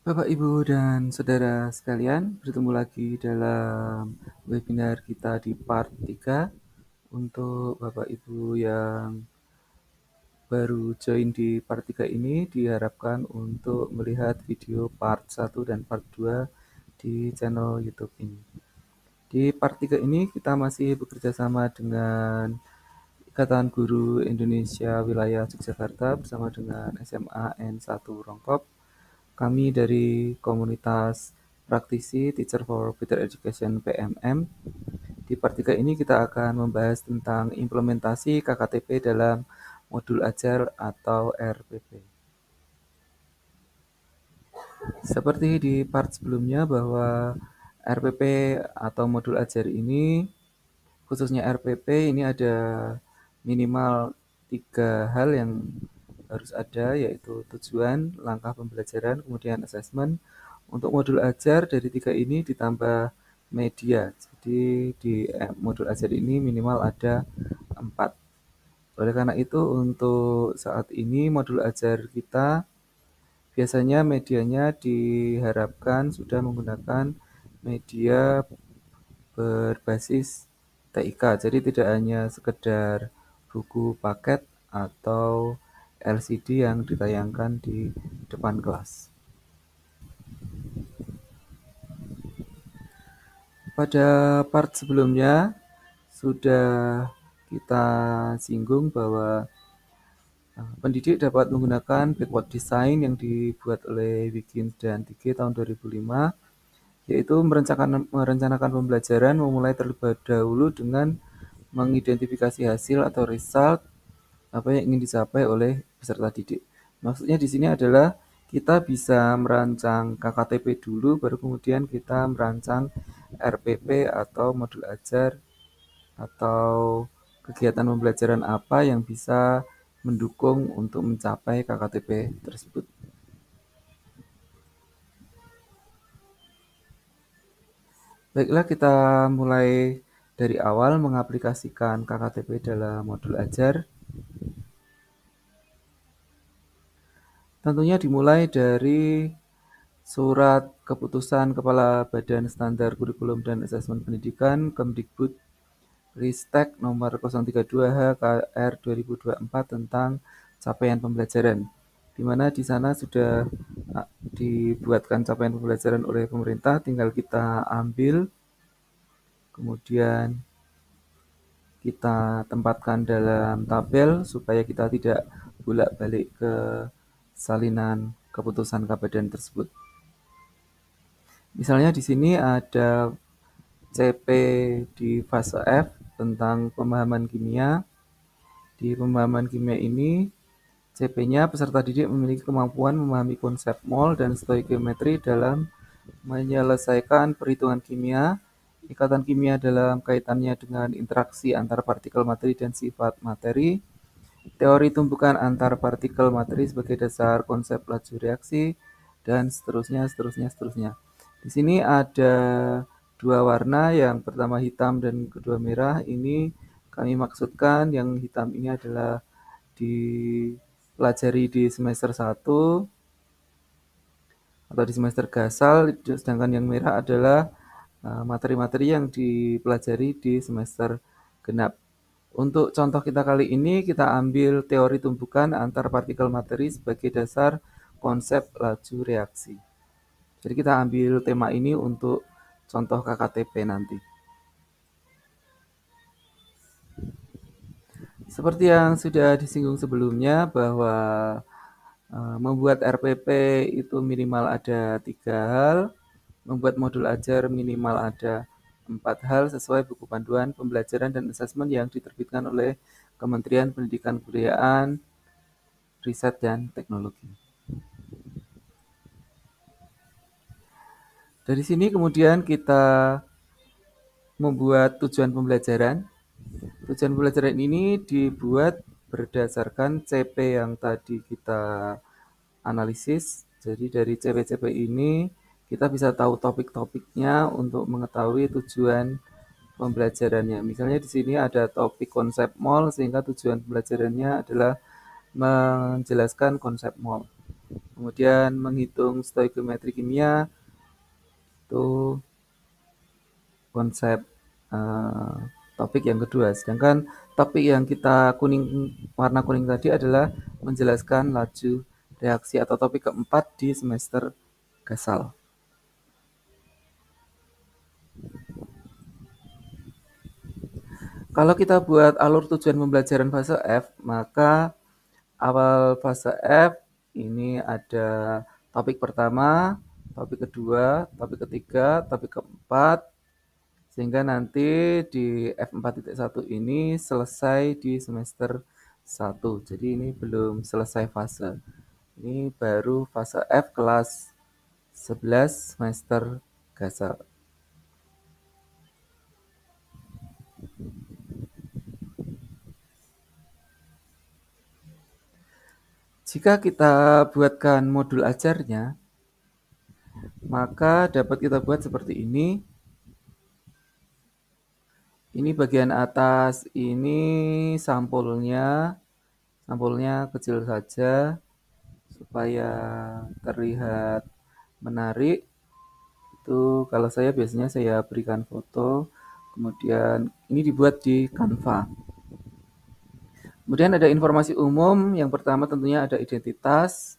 Bapak, Ibu, dan saudara sekalian, bertemu lagi dalam webinar kita di part 3. Untuk Bapak Ibu yang baru join di part 3 ini, diharapkan untuk melihat video part 1 dan part 2 di channel YouTube ini. Di part 3 ini kita masih bekerja sama dengan Ikatan Guru Indonesia Wilayah Yogyakarta bersama dengan SMA N1 Rongkop. Kami dari komunitas praktisi Teacher for Better Education PMM. Di part 3 ini kita akan membahas tentang implementasi KKTP dalam modul ajar atau RPP. Seperti di part sebelumnya bahwa RPP atau modul ajar ini, khususnya RPP ini ada minimal 3 hal yang harus ada, yaitu tujuan, langkah pembelajaran, kemudian asesmen. Untuk modul ajar dari 3 ini ditambah media. Jadi di modul ajar ini minimal ada 4. Oleh karena itu untuk saat ini modul ajar kita biasanya medianya diharapkan sudah menggunakan media berbasis TIK. Jadi tidak hanya sekedar buku paket atau LCD yang ditayangkan di depan kelas. Pada part sebelumnya sudah kita singgung bahwa pendidik dapat menggunakan backward design yang dibuat oleh Wiggins dan Tige tahun 2005, yaitu merencanakan pembelajaran memulai terlebih dahulu dengan mengidentifikasi hasil atau result apa yang ingin dicapai oleh peserta didik. Maksudnya di sini adalah kita bisa merancang KKTP dulu, baru kemudian kita merancang RPP atau modul ajar atau kegiatan pembelajaran apa yang bisa mendukung untuk mencapai KKTP tersebut. Baiklah, kita mulai dari awal mengaplikasikan KKTP dalam modul ajar. Tentunya dimulai dari Surat Keputusan Kepala Badan Standar Kurikulum dan Asesmen Pendidikan Kemdikbud Ristek nomor 032/HKR 2024 tentang capaian pembelajaran, di mana di sana sudah dibuatkan capaian pembelajaran oleh pemerintah, tinggal kita ambil, kemudian kita tempatkan dalam tabel supaya kita tidak bolak-balik ke salinan keputusan Kabadan tersebut. Misalnya di sini ada CP di fase F tentang pemahaman kimia. Di pemahaman kimia ini, CP-nya peserta didik memiliki kemampuan memahami konsep mol dan stoikiometri dalam menyelesaikan perhitungan kimia, ikatan kimia dalam kaitannya dengan interaksi antar partikel materi dan sifat materi, teori tumbukan antar partikel materi sebagai dasar konsep laju reaksi, dan seterusnya, seterusnya, seterusnya. Di sini ada 2 warna, yang pertama hitam dan kedua merah. Ini kami maksudkan yang hitam ini adalah dipelajari di semester 1 atau di semester gasal, sedangkan yang merah adalah materi-materi yang dipelajari di semester genap. Untuk contoh kita kali ini, kita ambil teori tumbukan antar partikel materi sebagai dasar konsep laju reaksi. Jadi kita ambil tema ini untuk contoh KKTP nanti. Seperti yang sudah disinggung sebelumnya bahwa membuat RPP itu minimal ada 3 hal, membuat modul ajar minimal ada 4 hal sesuai buku panduan pembelajaran dan asesmen yang diterbitkan oleh Kementerian Pendidikan Kebudayaan, Riset dan Teknologi. Dari sini kemudian kita membuat tujuan pembelajaran. Tujuan pembelajaran ini dibuat berdasarkan CP yang tadi kita analisis. Jadi dari CP-CP ini kita bisa tahu topik-topiknya untuk mengetahui tujuan pembelajarannya. Misalnya di sini ada topik konsep mol, sehingga tujuan pembelajarannya adalah menjelaskan konsep mol. Kemudian menghitung stoikiometri kimia itu konsep uh, topik yang kedua. Sedangkan topik yang kita warna kuning tadi adalah menjelaskan laju reaksi atau topik keempat di semester Gasal. Kalau kita buat alur tujuan pembelajaran fase F, maka awal fase F ini ada topik pertama, topik kedua, topik ketiga, topik keempat, sehingga nanti di F4.1 ini selesai di semester 1. Jadi ini belum selesai fase. Ini baru fase F kelas 11 semester Gasal. Jika kita buatkan modul ajarnya, maka dapat kita buat seperti ini. Ini bagian atas ini sampulnya. Sampulnya kecil saja supaya terlihat menarik. Itu kalau saya biasanya saya berikan foto. Kemudian ini dibuat di Canva. Kemudian ada informasi umum. Yang pertama tentunya ada identitas.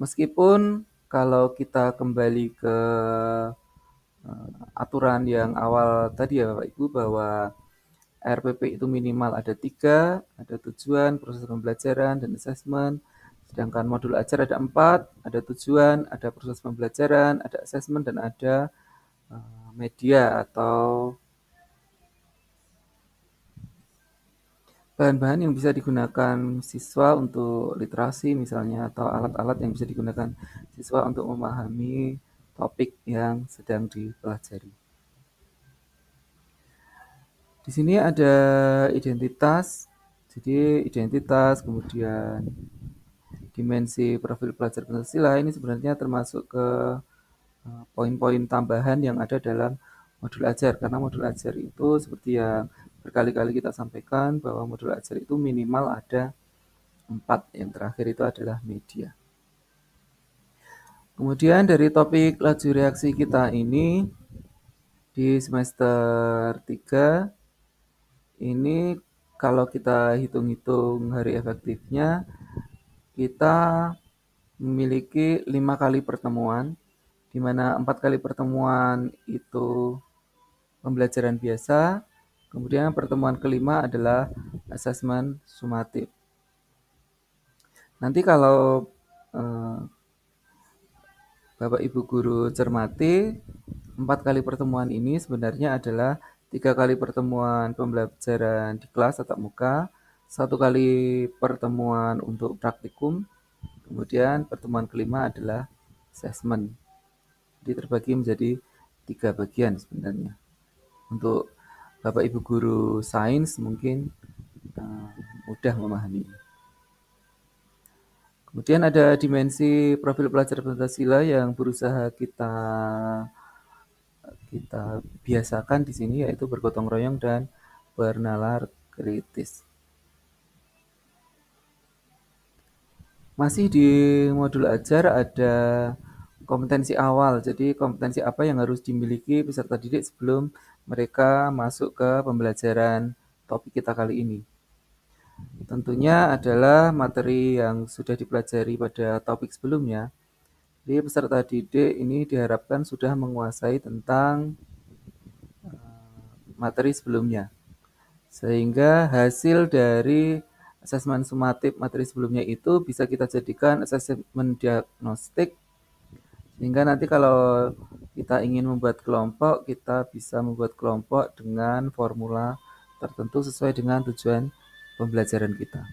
Meskipun kalau kita kembali ke aturan yang awal tadi ya Bapak Ibu bahwa RPP itu minimal ada 3, ada tujuan, proses pembelajaran, dan asesmen. Sedangkan modul ajar ada 4, ada tujuan, ada proses pembelajaran, ada asesmen, dan ada media atau bahan-bahan yang bisa digunakan siswa untuk literasi misalnya, atau alat-alat yang bisa digunakan siswa untuk memahami topik yang sedang dipelajari. Di sini ada identitas, jadi identitas, kemudian dimensi profil pelajar Pancasila ini sebenarnya termasuk ke poin-poin tambahan yang ada dalam modul ajar. Karena modul ajar itu seperti yang berkali-kali kita sampaikan bahwa modul ajar itu minimal ada 4. Yang terakhir itu adalah media. Kemudian dari topik laju reaksi kita ini di semester 3 ini kalau kita hitung-hitung hari efektifnya kita memiliki 5 kali pertemuan, di mana 4 kali pertemuan itu pembelajaran biasa, kemudian pertemuan kelima adalah asesmen sumatif. Nanti kalau Bapak Ibu guru cermati, 4 kali pertemuan ini sebenarnya adalah 3 kali pertemuan pembelajaran di kelas tatap muka, 1 kali pertemuan untuk praktikum, kemudian pertemuan kelima adalah asesmen. Jadi terbagi menjadi 3 bagian sebenarnya. Untuk Bapak Ibu guru sains mungkin mudah memahami. Kemudian ada dimensi profil pelajar Pancasila yang berusaha kita biasakan di sini yaitu bergotong royong dan bernalar kritis. Masih di modul ajar ada kompetensi awal. Jadi kompetensi apa yang harus dimiliki peserta didik sebelum mereka masuk ke pembelajaran topik kita kali ini. Tentunya adalah materi yang sudah dipelajari pada topik sebelumnya. Jadi peserta didik ini diharapkan sudah menguasai tentang materi sebelumnya. Sehingga hasil dari asesmen sumatif materi sebelumnya itu bisa kita jadikan asesmen diagnostik. Sehingga nanti kalau kita ingin membuat kelompok, kita bisa membuat kelompok dengan formula tertentu sesuai dengan tujuan pembelajaran kita.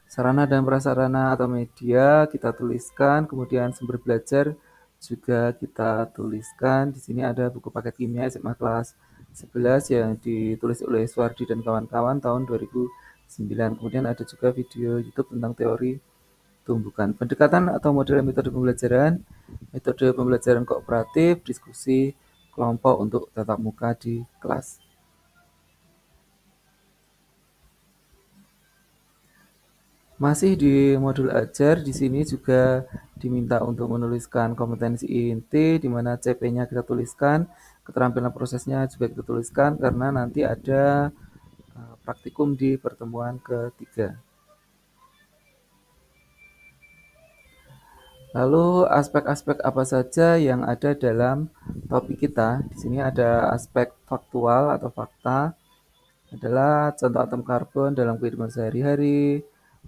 Sarana dan prasarana atau media kita tuliskan, kemudian sumber belajar juga kita tuliskan. Di sini ada buku paket kimia SMA kelas 11 yang ditulis oleh Suwardi dan kawan-kawan tahun 2009. Kemudian ada juga video YouTube tentang teori tumbukan. Pendekatan atau model metode pembelajaran kooperatif, diskusi kelompok untuk tatap muka di kelas. Masih di modul ajar, di sini juga diminta untuk menuliskan kompetensi inti, di mana CP-nya kita tuliskan, keterampilan prosesnya juga kita tuliskan, karena nanti ada praktikum di pertemuan ketiga. Lalu aspek-aspek apa saja yang ada dalam topik kita? Di sini ada aspek faktual atau fakta, adalah contoh atom karbon dalam kehidupan sehari-hari.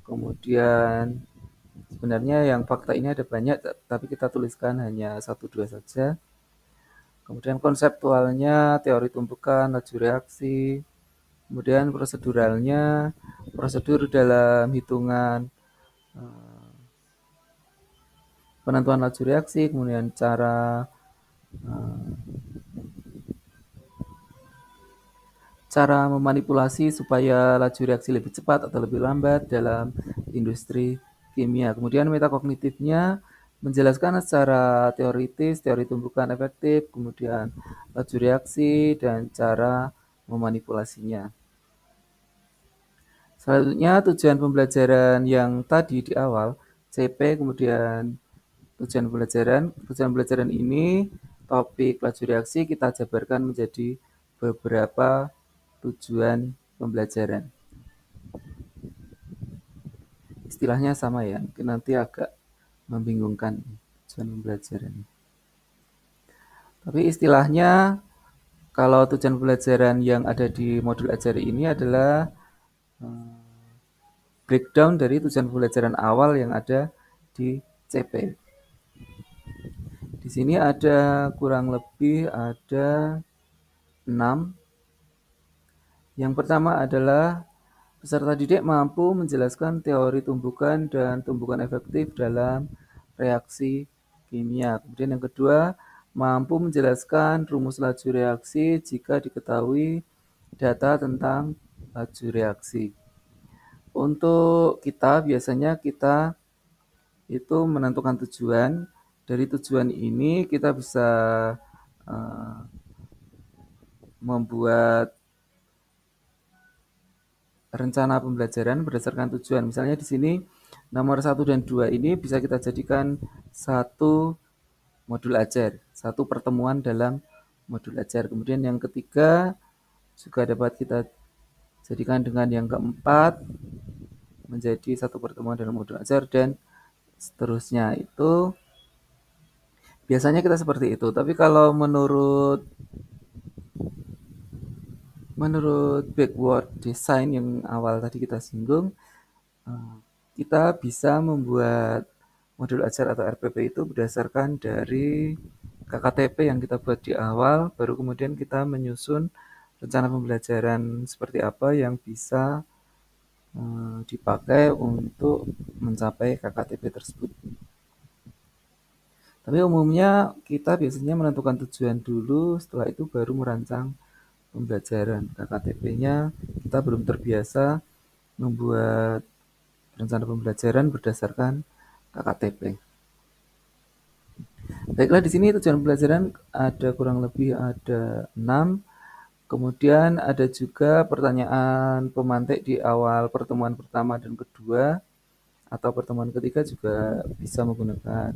Kemudian sebenarnya yang fakta ini ada banyak, tapi kita tuliskan hanya satu dua saja. Kemudian konseptualnya, teori tumpukan, laju reaksi. Kemudian proseduralnya, prosedur dalam hitungan penentuan laju reaksi, kemudian cara memanipulasi supaya laju reaksi lebih cepat atau lebih lambat dalam industri kimia. Kemudian metakognitifnya menjelaskan secara teoritis, teori tumbukan efektif, kemudian laju reaksi, dan cara memanipulasinya. Selanjutnya tujuan pembelajaran yang tadi di awal, CP, kemudian tujuan pembelajaran ini, topik laju reaksi kita jabarkan menjadi beberapa tujuan pembelajaran. Istilahnya sama ya, mungkin nanti agak membingungkan tujuan pembelajaran. Tapi istilahnya kalau tujuan pembelajaran yang ada di modul ajar ini adalah breakdown dari tujuan pembelajaran awal yang ada di CP. Di sini ada kurang lebih ada 6. Yang pertama adalah peserta didik mampu menjelaskan teori tumbukan dan tumbukan efektif dalam reaksi kimia. Kemudian yang kedua, mampu menjelaskan rumus laju reaksi jika diketahui data tentang laju reaksi. Untuk kita, biasanya kita itu menentukan tujuan. Dari tujuan ini kita bisa membuat rencana pembelajaran berdasarkan tujuan. Misalnya di sini nomor 1 dan 2 ini bisa kita jadikan satu modul ajar, satu pertemuan dalam modul ajar. Kemudian yang ketiga juga dapat kita jadikan dengan yang keempat menjadi satu pertemuan dalam modul ajar dan seterusnya. Itu biasanya kita seperti itu. Tapi kalau menurut backward design yang awal tadi kita singgung, kita bisa membuat modul ajar atau RPP itu berdasarkan dari KKTP yang kita buat di awal, baru kemudian kita menyusun rencana pembelajaran seperti apa yang bisa dipakai untuk mencapai KKTP tersebut. Tapi umumnya kita biasanya menentukan tujuan dulu, setelah itu baru merancang pembelajaran. KKTP-nya kita belum terbiasa membuat rencana pembelajaran berdasarkan KKTP. Baiklah, di sini tujuan pembelajaran ada kurang lebih ada 6. Kemudian ada juga pertanyaan pemantik di awal pertemuan pertama dan kedua, atau pertemuan ketiga juga bisa menggunakan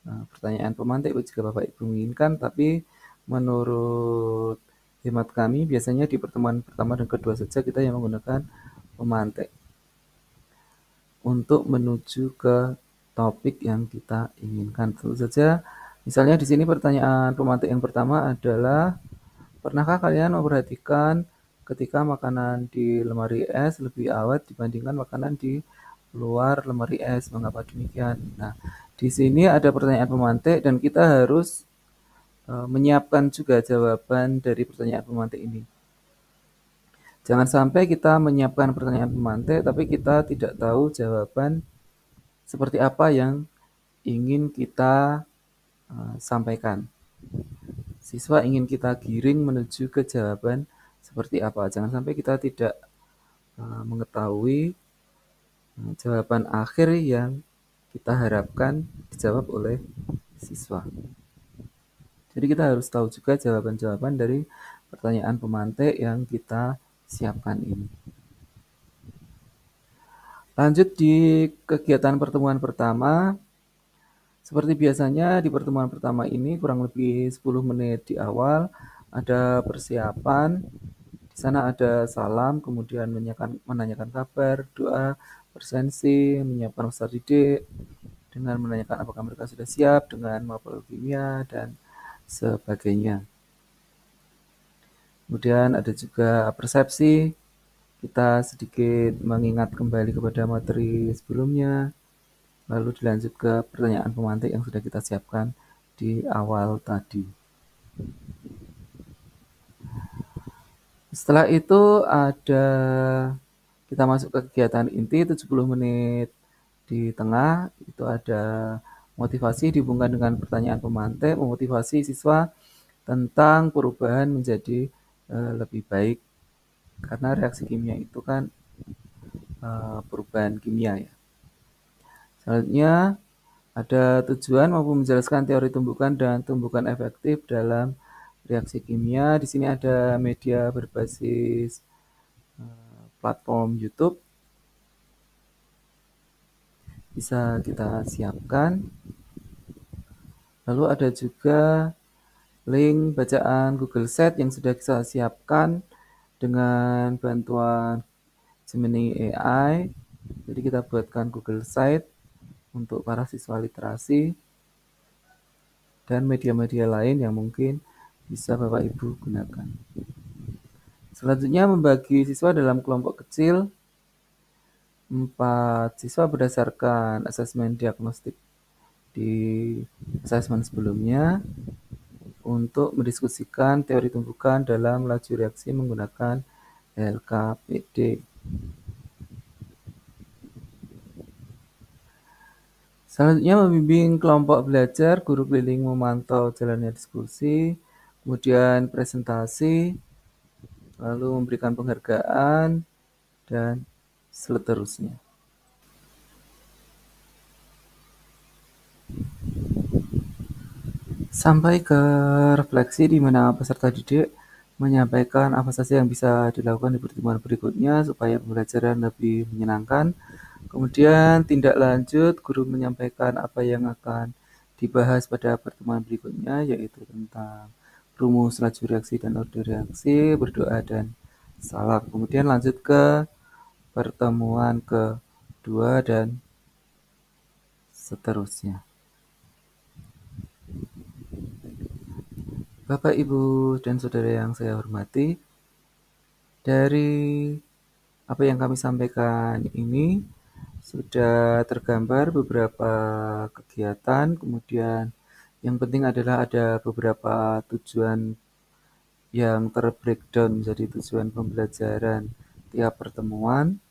pertanyaan pemantik jika Bapak Ibu menginginkan, tapi menurut hemat kami biasanya di pertemuan pertama dan kedua saja kita yang menggunakan pemantik untuk menuju ke topik yang kita inginkan. Tentu saja, misalnya di sini pertanyaan pemantik yang pertama adalah, pernahkah kalian memperhatikan ketika makanan di lemari es lebih awet dibandingkan makanan di luar lemari es? Mengapa demikian? Nah, di sini ada pertanyaan pemantik dan kita harus menyiapkan juga jawaban dari pertanyaan pemantik ini. Jangan sampai kita menyiapkan pertanyaan pemantik, tapi kita tidak tahu jawaban seperti apa yang ingin kita sampaikan. Siswa ingin kita giring menuju ke jawaban seperti apa. Jangan sampai kita tidak mengetahui jawaban akhir yang kita harapkan dijawab oleh siswa. Jadi kita harus tahu juga jawaban-jawaban dari pertanyaan pemantik yang kita siapkan ini. Lanjut di kegiatan pertemuan pertama. Seperti biasanya di pertemuan pertama ini kurang lebih 10 menit di awal ada persiapan. Di sana ada salam, kemudian menanyakan kabar, doa, presensi, menyiapkan peserta didik dengan menanyakan apakah mereka sudah siap dengan mapel kimia dan sebagainya. Kemudian ada juga persepsi, kita sedikit mengingat kembali kepada materi sebelumnya, lalu dilanjut ke pertanyaan pemantik yang sudah kita siapkan di awal tadi. Setelah itu ada kita masuk ke kegiatan inti 70 menit di tengah, itu ada motivasi dihubungkan dengan pertanyaan pemantik, memotivasi siswa tentang perubahan menjadi lebih baik karena reaksi kimia itu kan perubahan kimia ya. Selanjutnya ada tujuan maupun menjelaskan teori tumbukan dan tumbukan efektif dalam reaksi kimia. Di sini ada media berbasis platform YouTube. Bisa kita siapkan. Lalu ada juga link bacaan Google Sheet yang sudah kita siapkan dengan bantuan Gemini AI. Jadi kita buatkan Google Sheet untuk para siswa literasi dan media-media lain yang mungkin bisa Bapak Ibu gunakan. Selanjutnya membagi siswa dalam kelompok kecil 4 siswa berdasarkan asesmen diagnostik di asesmen sebelumnya untuk mendiskusikan teori tumbukan dalam laju reaksi menggunakan LKPD. Selanjutnya membimbing kelompok belajar, guru keliling memantau jalannya diskusi, kemudian presentasi, lalu memberikan penghargaan, dan seterusnya. Sampai ke refleksi di mana peserta didik menyampaikan apa saja yang bisa dilakukan di pertemuan berikutnya supaya pembelajaran lebih menyenangkan. Kemudian tindak lanjut, guru menyampaikan apa yang akan dibahas pada pertemuan berikutnya, yaitu tentang rumus laju reaksi dan orde reaksi, berdoa dan salam. Kemudian lanjut ke pertemuan kedua dan seterusnya. Bapak, Ibu, dan Saudara yang saya hormati, dari apa yang kami sampaikan ini sudah tergambar beberapa kegiatan, kemudian yang penting adalah ada beberapa tujuan yang terbreakdown menjadi tujuan pembelajaran tiap pertemuan,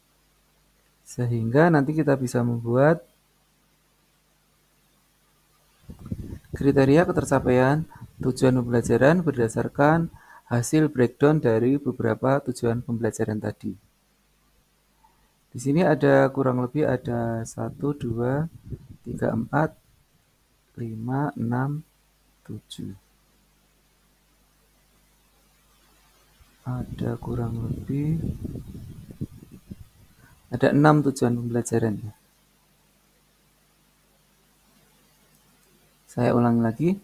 sehingga nanti kita bisa membuat kriteria ketercapaian tujuan pembelajaran berdasarkan hasil breakdown dari beberapa tujuan pembelajaran tadi. Di sini ada kurang lebih ada 1, 2, 3, 4, 5, 6, 7. Ada kurang lebih ada 6 tujuan pembelajaran ya. Saya ulangi lagi.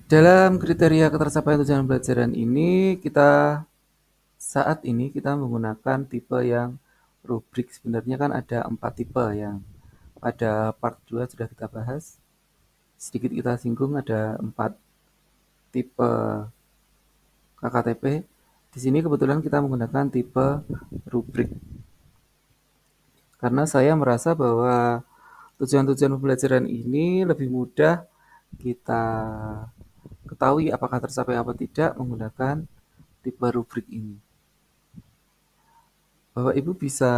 Dalam kriteria ketercapaian tujuan pembelajaran ini saat ini kita menggunakan tipe yang rubrik. Sebenarnya kan ada 4 tipe yang pada part 2 sudah kita bahas. Sedikit kita singgung ada 4 tipe KKTP. Di sini kebetulan kita menggunakan tipe rubrik. Karena saya merasa bahwa tujuan-tujuan pembelajaran ini lebih mudah kita ketahui apakah tercapai apa tidak menggunakan tipe rubrik ini. Bapak Ibu bisa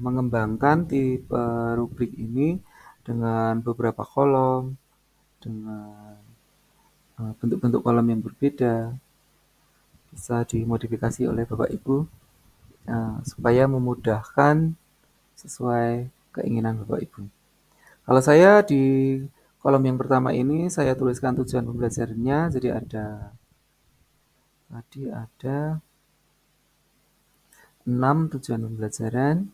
mengembangkan tipe rubrik ini dengan beberapa kolom, dengan bentuk-bentuk kolom yang berbeda, bisa dimodifikasi oleh Bapak Ibu supaya memudahkan sesuai keinginan Bapak Ibu. Kalau saya di kolom yang pertama ini saya tuliskan tujuan pembelajarannya, jadi ada 6 tujuan pembelajaran.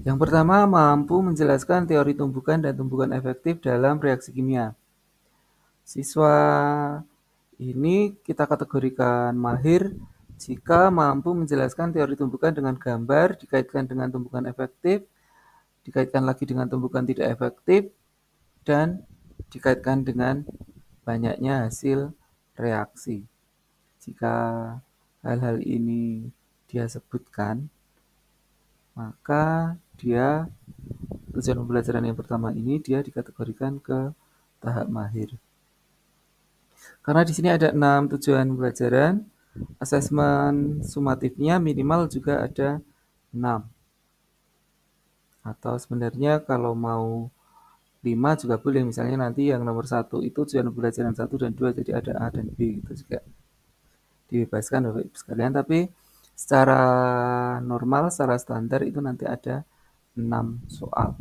Yang pertama, mampu menjelaskan teori tumbukan dan tumbukan efektif dalam reaksi kimia. Siswa ini kita kategorikan mahir jika mampu menjelaskan teori tumbukan dengan gambar, dikaitkan dengan tumbukan efektif, dikaitkan lagi dengan tumbukan tidak efektif, dan dikaitkan dengan banyaknya hasil reaksi. Jika hal-hal ini dia sebutkan, maka dia tujuan pembelajaran yang pertama ini dia dikategorikan ke tahap mahir. Karena di sini ada 6 tujuan pembelajaran, asesmen sumatifnya minimal juga ada 6. Atau sebenarnya kalau mau 5 juga boleh, misalnya nanti yang nomor 1 itu tujuan pembelajaran 1 dan 2, jadi ada A dan B gitu juga. Dibebaskan Bapak Ibu sekalian, tapi secara normal, secara standar itu nanti ada 6 soal.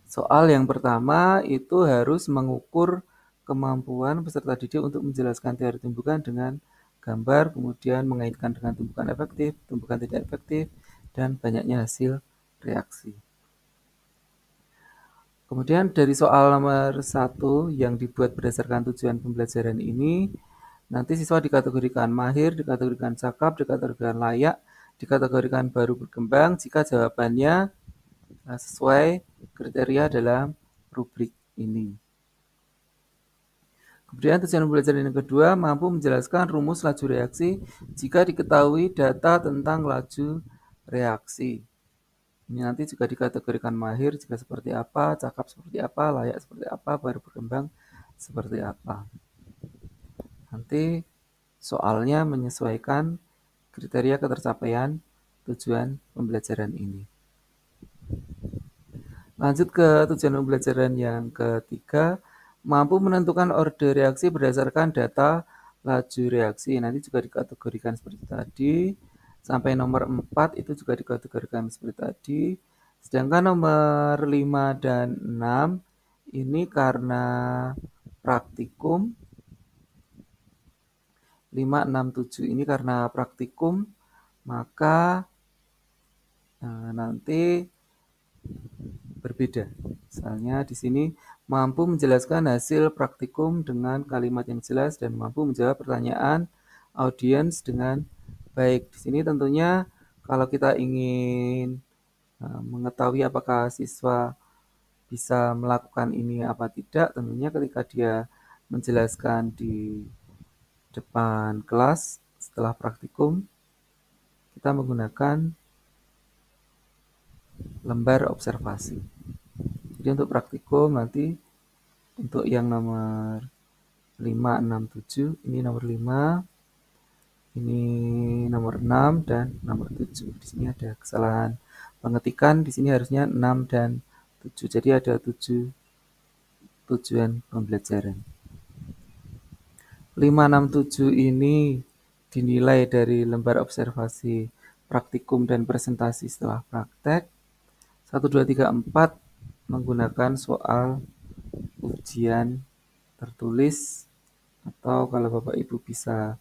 Soal yang pertama itu harus mengukur kemampuan peserta didik untuk menjelaskan teori tumbukan dengan gambar, kemudian mengaitkan dengan tumbukan efektif, tumbukan tidak efektif, dan banyaknya hasil reaksi. Kemudian dari soal nomor 1 yang dibuat berdasarkan tujuan pembelajaran ini, nanti siswa dikategorikan mahir, dikategorikan cakap, dikategorikan layak, dikategorikan baru berkembang jika jawabannya sesuai kriteria dalam rubrik ini. Kemudian tujuan pembelajaran yang kedua, mampu menjelaskan rumus laju reaksi jika diketahui data tentang laju reaksi. Ini nanti juga dikategorikan mahir jika seperti apa, cakap seperti apa, layak seperti apa, baru berkembang seperti apa. Nanti soalnya menyesuaikan kriteria ketercapaian tujuan pembelajaran ini. Lanjut ke tujuan pembelajaran yang ketiga, mampu menentukan orde reaksi berdasarkan data laju reaksi. Nanti juga dikategorikan seperti tadi. Sampai nomor 4 itu juga dikategorikan seperti tadi. Sedangkan nomor 5 dan 6 ini karena praktikum. 5, 6, 7 ini karena praktikum, maka nanti berbeda. Misalnya di sini mampu menjelaskan hasil praktikum dengan kalimat yang jelas dan mampu menjawab pertanyaan audiens dengan baik. Di sini tentunya kalau kita ingin mengetahui apakah siswa bisa melakukan ini apa tidak, tentunya ketika dia menjelaskan di depan kelas setelah praktikum, kita menggunakan lembar observasi. Jadi untuk praktikum nanti untuk yang nomor 5, 6, 7, ini nomor 5, ini nomor 6 dan nomor 7. Di sini ada kesalahan pengetikan, di sini harusnya 6 dan 7. Jadi ada 7 tujuan pembelajaran. 5, 6, 7 ini dinilai dari lembar observasi praktikum dan presentasi setelah praktek. 1, 2, 3, 4 menggunakan soal ujian tertulis, atau kalau Bapak Ibu bisa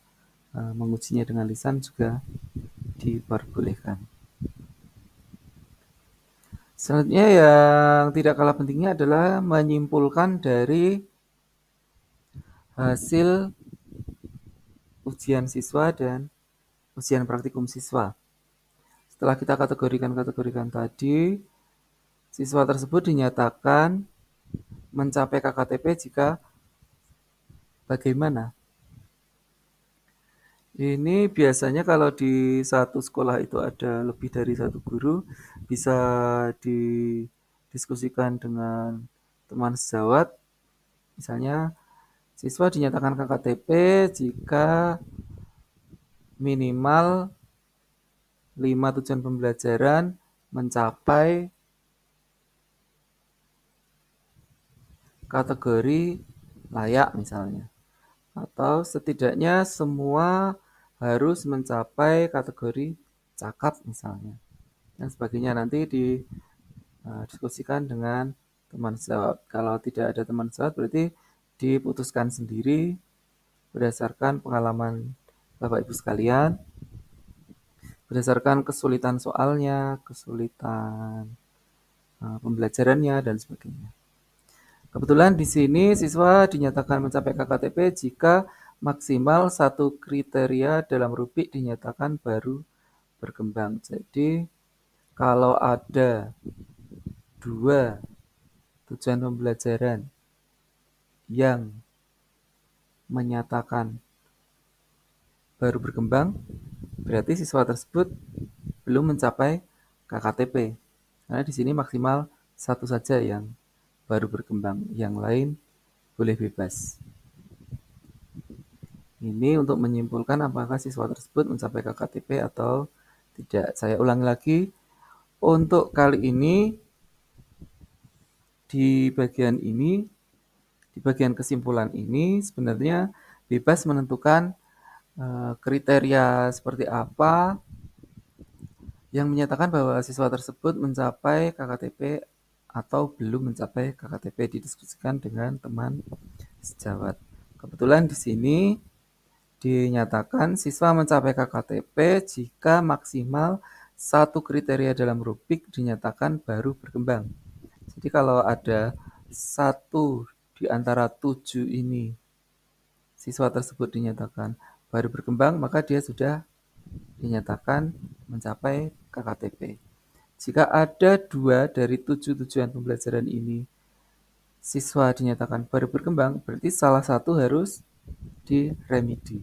mengujinya dengan lisan juga diperbolehkan. Selanjutnya yang tidak kalah pentingnya adalah menyimpulkan dari hasil ujian siswa dan ujian praktikum siswa. Setelah kita kategorikan tadi, siswa tersebut dinyatakan mencapai KKTP jika bagaimana? Ini biasanya kalau di satu sekolah itu ada lebih dari satu guru, bisa didiskusikan dengan teman sejawat. Misalnya, siswa dinyatakan KKTP jika minimal 5 tujuan pembelajaran mencapai kategori layak misalnya. Atau setidaknya semua harus mencapai kategori cakap misalnya. Dan sebagainya nanti didiskusikan dengan teman sejawat. Kalau tidak ada teman sejawat berarti diputuskan sendiri berdasarkan pengalaman Bapak Ibu sekalian. berdasarkan kesulitan soalnya, kesulitan pembelajarannya, dan sebagainya. Kebetulan di sini siswa dinyatakan mencapai KKTP jika maksimal satu kriteria dalam rubrik dinyatakan baru berkembang. Jadi kalau ada dua tujuan pembelajaran yang menyatakan baru berkembang, berarti siswa tersebut belum mencapai KKTP. Karena di sini maksimal satu saja yang baru berkembang, yang lain boleh bebas. Ini untuk menyimpulkan apakah siswa tersebut mencapai KKTP atau tidak. Saya ulangi lagi, untuk kali ini di bagian ini, di bagian kesimpulan ini sebenarnya bebas menentukan kriteria seperti apa yang menyatakan bahwa siswa tersebut mencapai KKTP atau belum mencapai KKTP, didiskusikan dengan teman sejawat. Kebetulan di sini dinyatakan siswa mencapai KKTP jika maksimal satu kriteria dalam rubrik dinyatakan baru berkembang. Jadi kalau ada satu di antara 7 ini siswa tersebut dinyatakan baru berkembang, maka dia sudah dinyatakan mencapai KKTP. Jika ada 2 dari 7 tujuan pembelajaran ini siswa dinyatakan baru berkembang, berarti salah satu harus diremedi.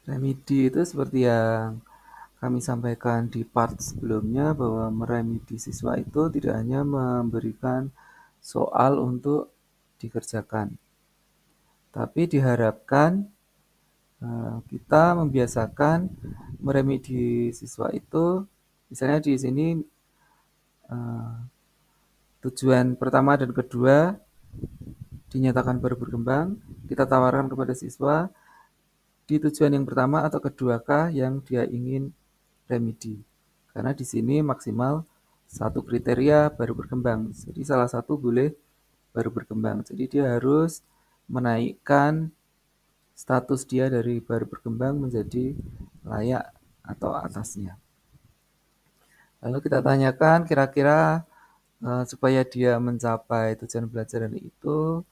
Remedi itu seperti yang kami sampaikan di part sebelumnya, bahwa meremedi siswa itu tidak hanya memberikan soal untuk dikerjakan, tapi diharapkan kita membiasakan meremedi siswa itu. Misalnya di sini tujuan pertama dan kedua dinyatakan baru berkembang, kita tawarkan kepada siswa di tujuan yang pertama atau keduakah yang dia ingin remedi. Karena di sini maksimal satu kriteria baru berkembang. Jadi salah satu boleh baru berkembang. Jadi dia harus menaikkan status dia dari baru berkembang menjadi layak atau atasnya. Lalu kita tanyakan kira-kira supaya dia mencapai tujuan pelajaran itu,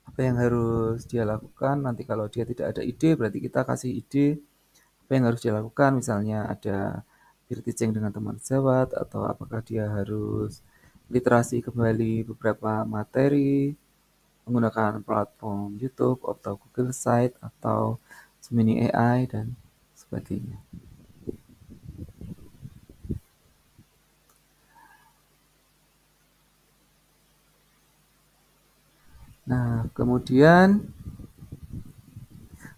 apa yang harus dia lakukan. Nanti kalau dia tidak ada ide, berarti kita kasih ide apa yang harus dia lakukan. Misalnya ada peer teaching dengan teman sejawat, atau apakah dia harus literasi kembali beberapa materi menggunakan platform YouTube atau Google Site atau Gemini AI dan sebagainya. Nah, kemudian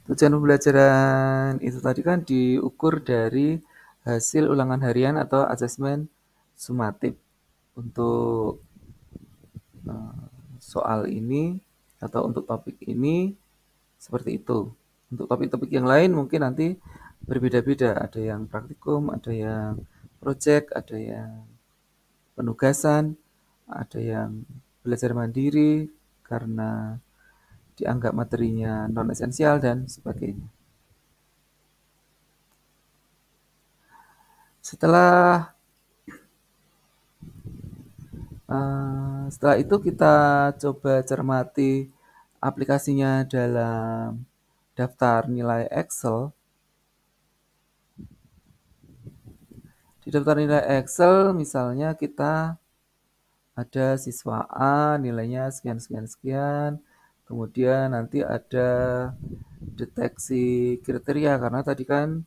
tujuan pembelajaran itu tadi kan diukur dari hasil ulangan harian atau asesmen sumatif. Untuk soal ini atau untuk topik ini seperti itu. Untuk topik-topik yang lain mungkin nanti berbeda-beda. Ada yang praktikum, ada yang project, ada yang penugasan, ada yang belajar mandiri karena dianggap materinya non esensial dan sebagainya. Setelah itu kita coba cermati aplikasinya dalam daftar nilai Excel. Di daftar nilai Excel misalnya kita ada siswa A nilainya sekian sekian sekian, kemudian nanti ada deteksi kriteria, karena tadi kan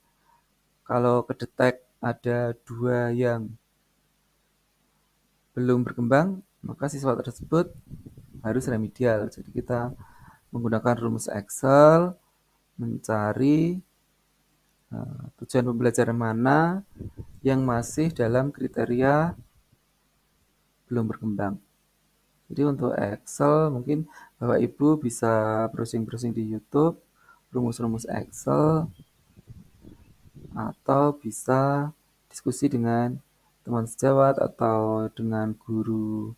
kalau kedetek ada 2 yang belum berkembang, maka siswa tersebut harus remedial. Jadi kita menggunakan rumus Excel mencari tujuan pembelajaran mana yang masih dalam kriteria belum berkembang. Jadi untuk Excel mungkin Bapak Ibu bisa browsing-browsing di YouTube rumus-rumus Excel, atau bisa diskusi dengan teman sejawat atau dengan guru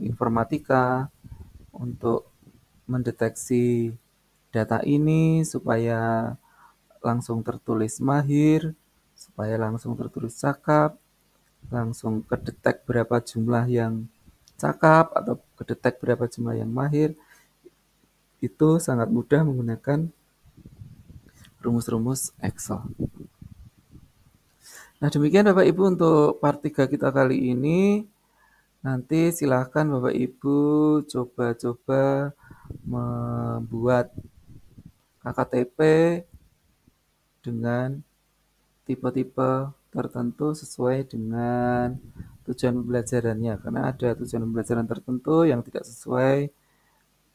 informatika untuk mendeteksi data ini supaya langsung tertulis mahir, supaya langsung tertulis cakap, langsung kedetek berapa jumlah yang cakap atau kedetek berapa jumlah yang mahir, itu sangat mudah menggunakan rumus-rumus Excel. Nah, demikian Bapak Ibu untuk part 3 kita kali ini. Nanti silahkan Bapak Ibu coba-coba membuat KKTP dengan tipe-tipe tertentu sesuai dengan tujuan pembelajarannya. Karena ada tujuan pembelajaran tertentu yang tidak sesuai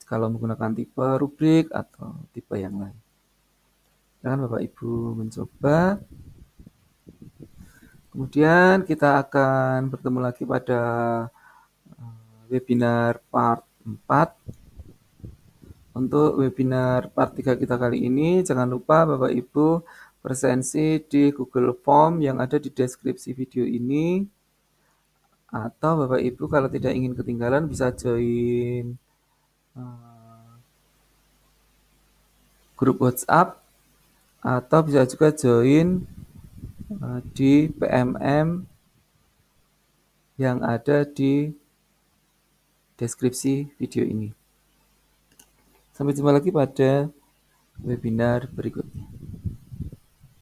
kalau menggunakan tipe rubrik atau tipe yang lain. Silahkan Bapak Ibu mencoba. Kemudian kita akan bertemu lagi pada webinar part 4. Untuk webinar part 3 kita kali ini, jangan lupa Bapak Ibu presensi di Google Form yang ada di deskripsi video ini. Atau Bapak Ibu kalau tidak ingin ketinggalan bisa join grup WhatsApp atau bisa juga join di PMM yang ada di deskripsi video ini. Sampai jumpa lagi pada webinar berikutnya.